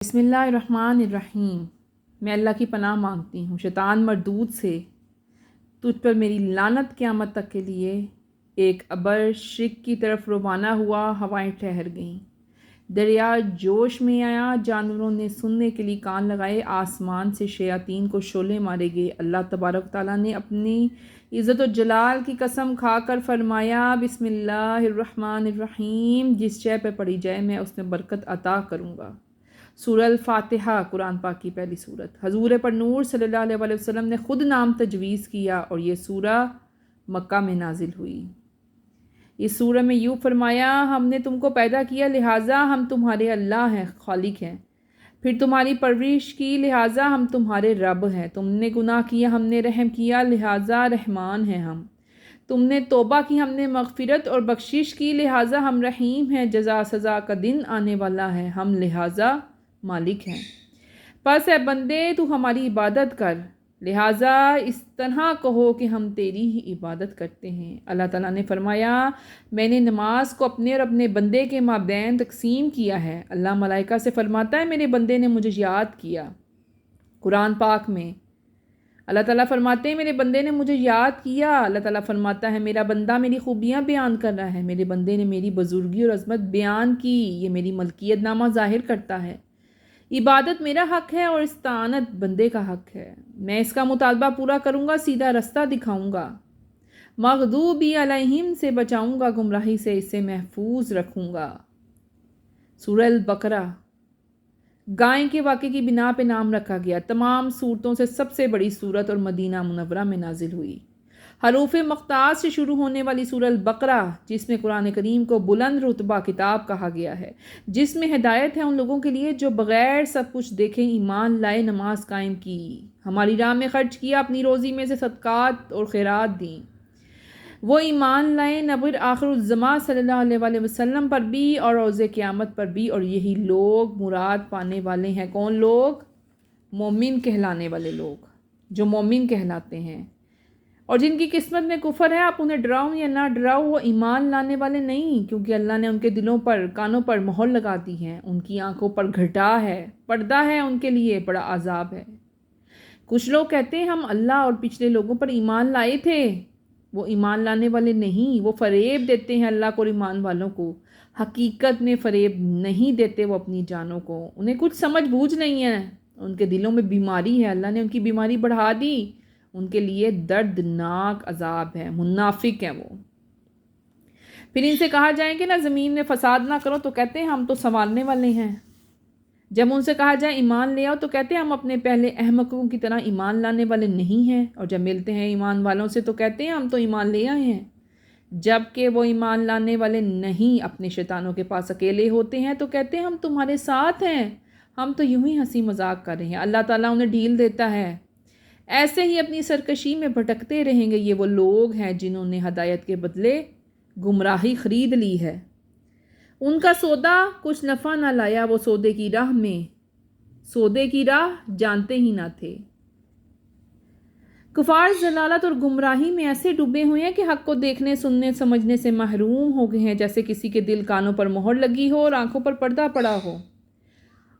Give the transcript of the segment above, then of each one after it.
بسم اللہ الرحمن الرحیم۔ میں اللہ کی پناہ مانگتی ہوں شیطان مردود سے۔ تجھ پر میری لعنت قیامت تک کے لیے۔ ایک ابر شرق کی طرف روانہ ہوا، ہوائیں ٹھہر گئیں، دریا جوش میں آیا، جانوروں نے سننے کے لیے کان لگائے، آسمان سے شیاطین کو شعلے مارے گئے۔ اللہ تبارک تعالیٰ نے اپنی عزت و جلال کی قسم کھا کر فرمایا، بسم اللہ الرحمن الرحیم، جس شے پہ پڑھی جائے میں اس میں برکت عطا کروں گا۔ سورہ الفاتحہ قرآن پاک کی پہلی سورت۔ حضور پر نور صلی اللہ علیہ وآلہ وسلم نے خود نام تجویز کیا اور یہ سورہ مکہ میں نازل ہوئی۔ اس سورہ میں یوں فرمایا، ہم نے تم کو پیدا کیا لہٰذا ہم تمہارے اللہ ہیں، خالق ہیں، پھر تمہاری پرورش کی لہٰذا ہم تمہارے رب ہیں، تم نے گناہ کیا ہم نے رحم کیا لہٰذا رحمان ہیں ہم، تم نے توبہ کی ہم نے مغفرت اور بخشش کی لہٰذا ہم رحیم ہیں، جزا سزا کا دن آنے والا ہے ہم لہٰذا مالک ہیں۔ پس اے بندے تو ہماری عبادت کر، لہٰذا اس طرح کہو کہ ہم تیری ہی عبادت کرتے ہیں۔ اللہ تعالیٰ نے فرمایا، میں نے نماز کو اپنے اور اپنے بندے کے مابین تقسیم کیا ہے۔ اللہ ملائکہ سے فرماتا ہے، میرے بندے نے مجھے یاد کیا۔ قرآن پاک میں اللہ تعالیٰ فرماتے ہیں، میرے بندے نے مجھے یاد کیا۔ اللہ تعالیٰ فرماتا ہے، میرا بندہ میری خوبیاں بیان کر رہا ہے، میرے بندے نے میری بزرگی اور عظمت بیان کی، یہ میری ملکیت نامہ ظاہر کرتا ہے۔ عبادت میرا حق ہے اور استعانت بندے کا حق ہے۔ میں اس کا مطالبہ پورا کروں گا، سیدھا رستہ دکھاؤں گا، مغضوبی علیہم سے بچاؤں گا، گمراہی سے اسے محفوظ رکھوں گا۔ سورہ البقرہ گائے کے واقعے کی بنا پہ نام رکھا گیا۔ تمام صورتوں سے سب سے بڑی صورت اور مدینہ منورہ میں نازل ہوئی۔ حروف مقطعات سے شروع ہونے والی سورہ البقرہ، جس میں قرآن کریم کو بلند رتبہ کتاب کہا گیا ہے، جس میں ہدایت ہے ان لوگوں کے لیے جو بغیر سب کچھ دیکھے ایمان لائے، نماز قائم کی، ہماری راہ میں خرچ کیا، اپنی روزی میں سے صدقات اور خیرات دیں، وہ ایمان لائے نبی آخر الزماں صلی اللہ علیہ وآلہ وسلم پر بھی اور روز قیامت پر بھی، اور یہی لوگ مراد پانے والے ہیں۔ کون لوگ؟ مومن کہلانے والے لوگ، جو مومن کہلاتے ہیں۔ اور جن کی قسمت میں کفر ہے، آپ انہیں ڈراؤ یا نہ ڈراؤ، وہ ایمان لانے والے نہیں، کیونکہ اللہ نے ان کے دلوں پر، کانوں پر مہر لگا دی ہے، ان کی آنکھوں پر گھٹا ہے، پردہ ہے، ان کے لیے بڑا عذاب ہے۔ کچھ لوگ کہتے ہیں ہم اللہ اور پچھلے لوگوں پر ایمان لائے تھے، وہ ایمان لانے والے نہیں، وہ فریب دیتے ہیں اللہ کو اور ایمان والوں کو، حقیقت میں فریب نہیں دیتے وہ اپنی جانوں کو، انہیں کچھ سمجھ بوجھ نہیں ہے، ان کے دلوں میں بیماری ہے، اللہ نے ان کی بیماری بڑھا دی، ان کے لیے دردناک عذاب ہے، منافق ہیں وہ۔ پھر ان سے کہا جائے کہ نہ زمین میں فساد نہ کرو تو کہتے ہیں ہم تو سنوارنے والے ہیں۔ جب ان سے کہا جائے ایمان لے آؤ تو کہتے ہیں ہم اپنے پہلے احمقوں کی طرح ایمان لانے والے نہیں ہیں، اور جب ملتے ہیں ایمان والوں سے تو کہتے ہیں ہم تو ایمان لے آئے ہیں، جب کہ وہ ایمان لانے والے نہیں، اپنے شیطانوں کے پاس اکیلے ہوتے ہیں تو کہتے ہیں ہم تمہارے ساتھ ہیں، ہم تو یوں ہی ہنسی مذاق کر رہے ہیں۔ اللہ تعالیٰ انہیں ڈھیل دیتا ہے، ایسے ہی اپنی سرکشی میں بھٹکتے رہیں گے۔ یہ وہ لوگ ہیں جنہوں نے ہدایت کے بدلے گمراہی خرید لی ہے، ان کا سودا کچھ نفع نہ لایا، وہ سودے کی راہ جانتے ہی نہ تھے۔ کفار ضلالت اور گمراہی میں ایسے ڈوبے ہوئے ہیں کہ حق کو دیکھنے، سننے، سمجھنے سے محروم ہو گئے ہیں، جیسے کسی کے دل کانوں پر مہر لگی ہو اور آنکھوں پر پردہ پڑا ہو۔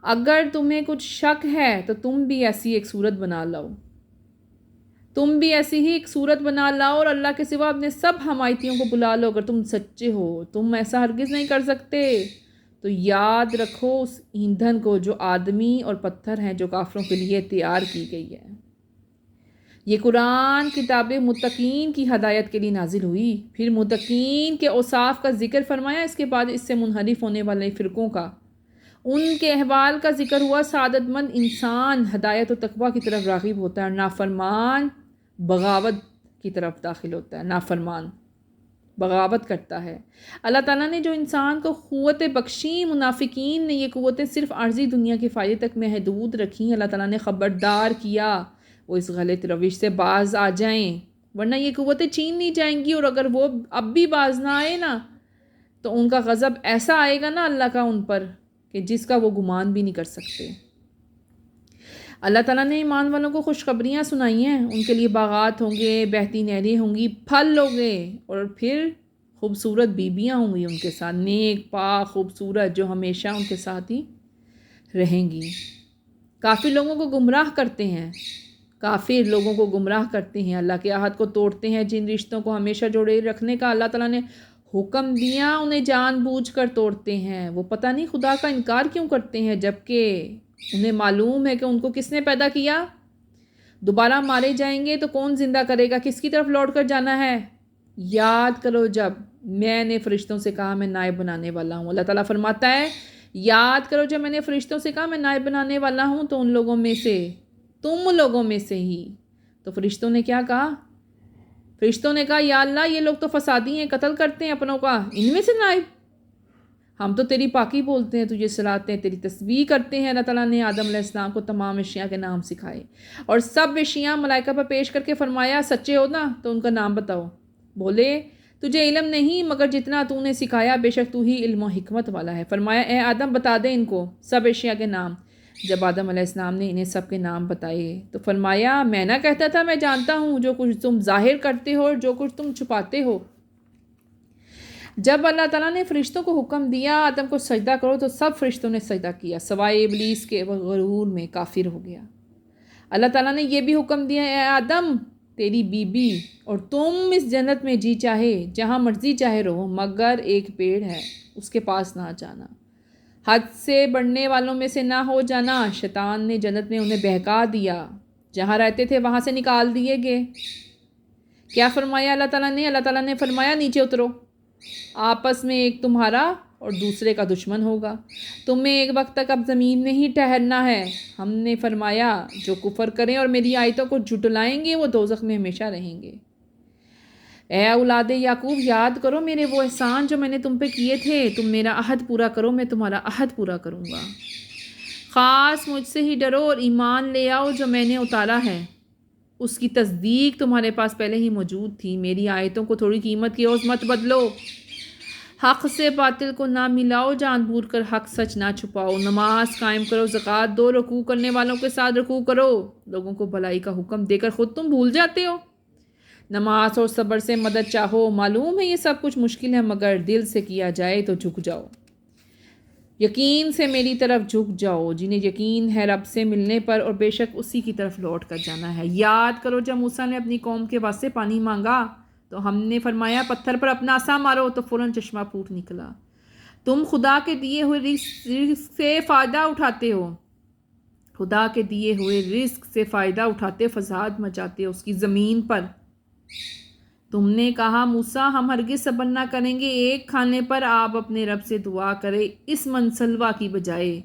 اگر تمہیں کچھ شک ہے تو تم بھی ایسی ایک صورت بنا لاؤ، اور اللہ کے سوا اپنے سب حمایتیوں کو بلا لو، اگر تم سچے ہو۔ تم ایسا ہرگز نہیں کر سکتے، تو یاد رکھو اس ایندھن کو جو آدمی اور پتھر ہیں، جو کافروں کے لیے تیار کی گئی ہے۔ یہ قرآن کتاب متقین کی ہدایت کے لیے نازل ہوئی۔ پھر متقین کے اوصاف کا ذکر فرمایا، اس کے بعد اس سے منحرف ہونے والے فرقوں کا، ان کے احوال کا ذکر ہوا۔ سعادت مند انسان ہدایت و تقویٰ کی طرف راغب ہوتا ہے، اور نافرمان بغاوت کی طرف داخل ہوتا ہے، نافرمان بغاوت کرتا ہے۔ اللہ تعالیٰ نے جو انسان کو قوت بخشی، منافقین نے یہ قوتیں صرف عارضی دنیا کے فائدے تک محدود رکھیں۔ اللہ تعالیٰ نے خبردار کیا وہ اس غلط روش سے باز آ جائیں، ورنہ یہ قوتیں چھین لی جائیں گی، اور اگر وہ اب بھی باز نہ آئے نا تو ان کا غضب ایسا آئے گا نا اللہ کا ان پر کہ جس کا وہ گمان بھی نہیں کر سکتے۔ اللہ تعالیٰ نے ایمان والوں کو خوشخبریاں سنائی ہیں، ان کے لیے باغات ہوں گے، بہتی نہریں ہوں گی، پھل ہوں گے، اور پھر خوبصورت بیویاں ہوں گی ان کے ساتھ، نیک پاک خوبصورت، جو ہمیشہ ان کے ساتھ ہی رہیں گی۔ کافر لوگوں کو گمراہ کرتے ہیں، کافر لوگوں کو گمراہ کرتے ہیں، اللہ کے عہد کو توڑتے ہیں۔ جن رشتوں کو ہمیشہ جوڑے رکھنے کا اللہ تعالیٰ نے حکم دیا انہیں جان بوجھ کر توڑتے ہیں۔ وہ پتہ نہیں خدا کا انکار کیوں کرتے ہیں، جبکہ انہیں معلوم ہے کہ ان کو کس نے پیدا کیا۔ دوبارہ مارے جائیں گے تو کون زندہ کرے گا، کس کی طرف لوٹ کر جانا ہے؟ یاد کرو جب میں نے فرشتوں سے کہا میں نائب بنانے والا ہوں۔ اللہ تعالیٰ فرماتا ہے یاد کرو جب میں نے فرشتوں سے کہا میں نائب بنانے والا ہوں تو ان لوگوں میں سے، تم لوگوں میں سے ہی۔ تو فرشتوں نے کیا کہا؟ فرشتوں نے کہا یا اللہ یہ لوگ تو فسادی ہیں، قتل کرتے ہیں اپنوں کا، ان میں سے نائب؟ ہم تو تیری پاکی بولتے ہیں، تجھے صلاحتے ہیں، تیری تسبیح کرتے ہیں۔ اللہ تعالیٰ نے آدم علیہ السلام کو تمام اشیاء کے نام سکھائے اور سب اشیاء ملائکہ پر پیش کر کے فرمایا سچے ہو نا تو ان کا نام بتاؤ۔ بولے تجھے علم نہیں مگر جتنا تو نے سکھایا، بے شک تو ہی علم و حکمت والا ہے۔ فرمایا اے آدم بتا دے ان کو سب اشیاء کے نام۔ جب آدم علیہ السلام نے انہیں سب کے نام بتائے تو فرمایا میں نہ کہتا تھا میں جانتا ہوں جو کچھ تم ظاہر کرتے ہو اور جو کچھ تم چھپاتے ہو۔ جب اللہ تعالیٰ نے فرشتوں کو حکم دیا آدم کو سجدہ کرو تو سب فرشتوں نے سجدہ کیا سوائے ابلیس کے، وہ غرور میں کافر ہو گیا۔ اللہ تعالیٰ نے یہ بھی حکم دیا اے آدم تیری بیوی اور تم اس جنت میں جی چاہے جہاں مرضی چاہے رہو، مگر ایک پیڑ ہے اس کے پاس نہ جانا، حد سے بڑھنے والوں میں سے نہ ہو جانا۔ شیطان نے جنت میں انہیں بہکا دیا، جہاں رہتے تھے وہاں سے نکال دیے گئے۔ کیا فرمایا اللہ تعالیٰ نے؟ اللہ تعالیٰ نے فرمایا نیچے اترو، آپس میں ایک تمہارا اور دوسرے کا دشمن ہوگا، تمہیں ایک وقت تک اب زمین میں ہی ٹھہرنا ہے۔ ہم نے فرمایا جو کفر کریں اور میری آیتوں کو جھٹلائیں گے وہ دوزخ میں ہمیشہ رہیں گے۔ اے اولاد یعقوب یاد کرو میرے وہ احسان جو میں نے تم پہ کیے تھے، تم میرا عہد پورا کرو میں تمہارا عہد پورا کروں گا۔ خاص مجھ سے ہی ڈرو اور ایمان لے آؤ جو میں نے اتارا ہے، اس کی تصدیق تمہارے پاس پہلے ہی موجود تھی۔ میری آیتوں کو تھوڑی قیمت کی عوض مت بدلو، حق سے باطل کو نہ ملاؤ، جان بوجھ کر حق سچ نہ چھپاؤ، نماز قائم کرو، زکوٰۃ دو، رکوع کرنے والوں کے ساتھ رکوع کرو۔ لوگوں کو بھلائی کا حکم دے کر خود تم بھول جاتے ہو۔ نماز اور صبر سے مدد چاہو، معلوم ہے یہ سب کچھ مشکل ہے مگر دل سے کیا جائے تو جھک جاؤ، یقین سے میری طرف جھک جاؤ جنہیں یقین ہے رب سے ملنے پر اور بے شک اسی کی طرف لوٹ کر جانا ہے۔ یاد کرو جب موسیٰ نے اپنی قوم کے واسطے پانی مانگا تو ہم نے فرمایا پتھر پر اپنا عصا مارو تو فوراً چشمہ پھوٹ نکلا۔ تم خدا کے دیے ہوئے رزق سے فائدہ اٹھاتے ہو، خدا کے دیے ہوئے رزق سے فائدہ اٹھاتے فساد مچاتے ہو اس کی زمین پر۔ تم نے کہا موسیٰ ہم ہرگز صبر نہ کریں گے ایک کھانے پر، آپ اپنے رب سے دعا کرے اس منسلوا کی بجائے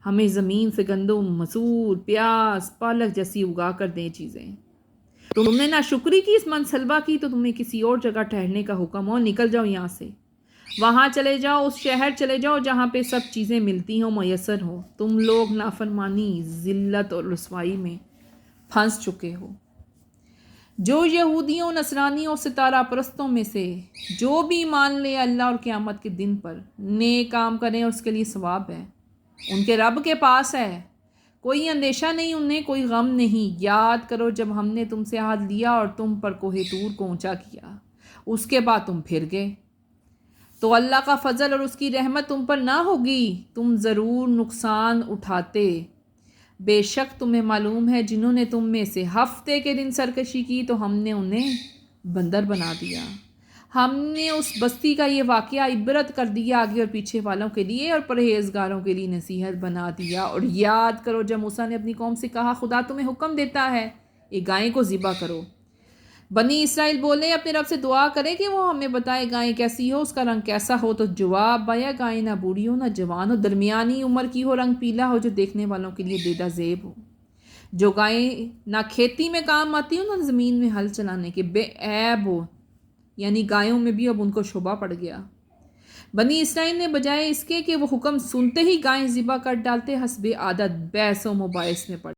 ہمیں زمین سے گندم، مسور، پیاز، پالک جیسی اگا کر دیں چیزیں۔ تم نے نہ شکری کی اس منسلوا کی تو تمہیں کسی اور جگہ ٹھہرنے کا حکم ہو، نکل جاؤ یہاں سے، وہاں چلے جاؤ، اس شہر چلے جاؤ جہاں پہ سب چیزیں ملتی ہوں، میسر ہو۔ تم لوگ نافرمانی، ذلت اور رسوائی میں پھنس چکے ہو۔ جو یہودیوں، نصرانیوں، ستارہ پرستوں میں سے جو بھی مان لے اللہ اور قیامت کے دن پر، نیک کام کریں اس کے لیے ثواب ہے، ان کے رب کے پاس ہے، کوئی اندیشہ نہیں انہیں، کوئی غم نہیں۔ یاد کرو جب ہم نے تم سے عہد لیا اور تم پر کوہ طور کو اونچا کیا، اس کے بعد تم پھر گئے، تو اللہ کا فضل اور اس کی رحمت تم پر نہ ہوگی، تم ضرور نقصان اٹھاتے۔ بے شک تمہیں معلوم ہے جنہوں نے تم میں سے ہفتے کے دن سرکشی کی تو ہم نے انہیں بندر بنا دیا۔ ہم نے اس بستی کا یہ واقعہ عبرت کر دیا آگے اور پیچھے والوں کے لیے اور پرہیزگاروں کے لیے نصیحت بنا دیا۔ اور یاد کرو جب موسیٰ نے اپنی قوم سے کہا خدا تمہیں حکم دیتا ہے ایک گائے کو ذبح کرو۔ بنی اسرائیل بولے اپنے رب سے دعا کرے کہ وہ ہمیں بتائے گائے کیسی ہو، اس کا رنگ کیسا ہو، تو جواب آیا گائے نہ بوڑھی ہو نہ جوان ہو، درمیانی عمر کی ہو، رنگ پیلا ہو جو دیکھنے والوں کے لیے دیدہ زیب ہو، جو گائے نہ کھیتی میں کام آتی ہو نہ زمین میں ہل چلانے کے، بے عیب ہو، یعنی گایوں میں بھی اب ان کو شبہ پڑ گیا۔ بنی اسرائیل نے بجائے اس کے کہ وہ حکم سنتے ہی گائیں ذبح کر ڈالتے، حسب عادت بحث و مباحث میں پڑ